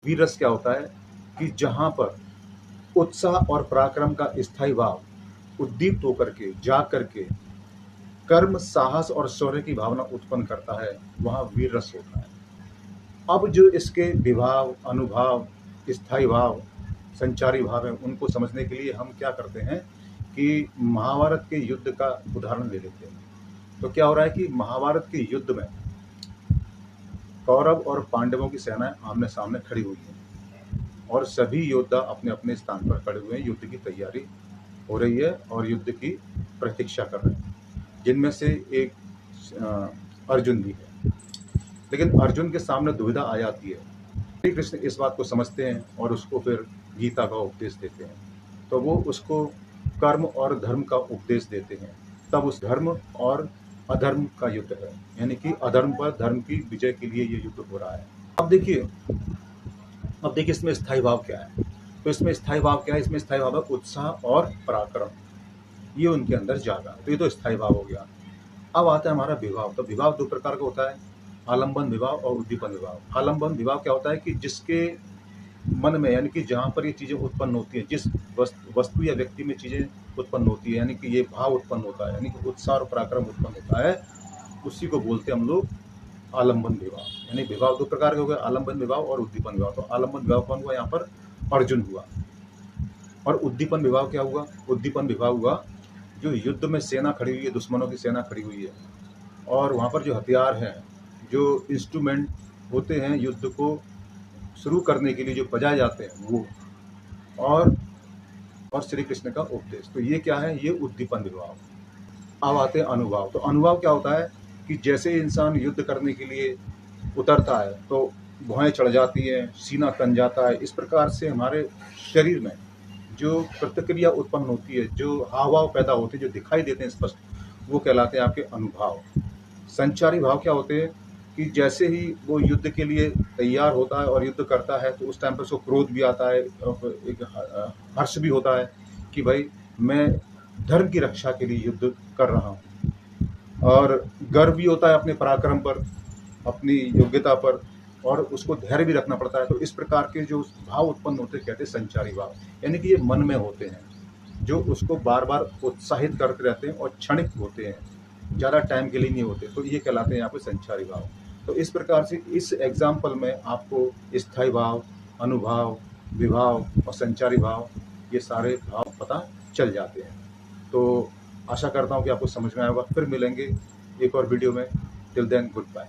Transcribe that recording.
वीर रस क्या होता है कि जहाँ पर उत्साह और पराक्रम का स्थायी भाव उद्दीप्त होकर के, जाग करके कर्म, साहस और शौर्य की भावना उत्पन्न करता है, वहाँ वीर रस होता है। अब जो इसके विभाव, अनुभाव, स्थायी भाव, संचारी भाव है, उनको समझने के लिए हम क्या करते हैं कि महाभारत के युद्ध का उदाहरण ले लेते हैं। तो क्या हो रहा है कि महाभारत के युद्ध में कौरव और पांडवों की सेनाएं आमने सामने खड़ी हुई हैं और सभी योद्धा अपने अपने स्थान पर खड़े हुए हैं। युद्ध की तैयारी हो रही है और युद्ध की प्रतीक्षा कर रहे हैं, जिनमें से एक अर्जुन भी है। लेकिन अर्जुन के सामने दुविधा आ जाती है। श्री कृष्ण इस बात को समझते हैं और उसको फिर गीता का उपदेश देते हैं। तो वो उसको कर्म और धर्म का उपदेश देते हैं। तब उस धर्म और अधर्म का युद्ध है, यानी कि अधर्म पर धर्म की विजय के लिए ये युद्ध हो रहा है। अब देखिए इसमें स्थायी भाव क्या है। तो इसमें स्थायी भाव क्या है? इसमें स्थायी भाव है उत्साह और पराक्रम, ये उनके अंदर जागा। तो ये तो स्थायी भाव हो गया। अब आता है हमारा विभाव। तो विभाव दो प्रकार का होता है, आलंबन विभाव और उद्दीपन विभाव। आलंबन विभाव क्या होता है कि जिसके मन में, यानी कि जहाँ पर ये चीज़ें उत्पन्न होती हैं, जिस वस्तु या व्यक्ति में चीज़ें उत्पन्न होती है, यानी कि ये भाव उत्पन्न होता है, यानी कि उत्साह और पराक्रम उत्पन्न होता है, उसी को बोलते हैं हम लोग आलंबन विभाव। यानी विभाव दो प्रकार के हो गए, आलंबन विभाव और उद्दीपन विभाव। तो आलंबन विभाव कौन हुआ? यहाँ पर अर्जुन हुआ। और उद्दीपन विभाव क्या हुआ? उद्दीपन विभाव हुआ जो युद्ध में सेना खड़ी हुई है, दुश्मनों की सेना खड़ी हुई है, और वहाँ पर जो हथियार हैं, जो इंस्ट्रूमेंट होते हैं युद्ध को शुरू करने के लिए जो बजाए जाते हैं, वो और श्री कृष्ण का उपदेश। तो ये क्या है? ये उद्दीपन विभाव। अब आते हैं अनुभाव। तो अनुभाव क्या होता है कि जैसे इंसान युद्ध करने के लिए उतरता है तो भौहें चढ़ जाती हैं, सीना तन जाता है। इस प्रकार से हमारे शरीर में जो प्रतिक्रिया उत्पन्न होती है, जो हाव भाव पैदा होते हैं, जो दिखाई देते हैं स्पष्ट, वो कहलाते हैं आपके अनुभाव। संचारी भाव क्या होते हैं कि जैसे ही वो युद्ध के लिए तैयार होता है और युद्ध करता है, तो उस टाइम पर उसको क्रोध भी आता है, एक हर्ष भी होता है कि भाई मैं धर्म की रक्षा के लिए युद्ध कर रहा हूँ, और गर्व भी होता है अपने पराक्रम पर, अपनी योग्यता पर, और उसको धैर्य भी रखना पड़ता है। तो इस प्रकार के जो भाव उत्पन्न होते हैं कहते हैं संचारी भाव, यानी कि ये मन में होते हैं, जो उसको बार बार उत्साहित करते रहते हैं और क्षणिक होते हैं, ज़्यादा टाइम के लिए नहीं होते। तो ये कहलाते हैं यहाँ पे संचारी भाव। तो इस प्रकार से इस एग्जाम्पल में आपको स्थायी भाव, अनुभाव, विभाव और संचारी भाव, ये सारे भाव पता चल जाते हैं। तो आशा करता हूँ कि आपको समझ में आया होगा। फिर मिलेंगे एक और वीडियो में। Till then, good bye.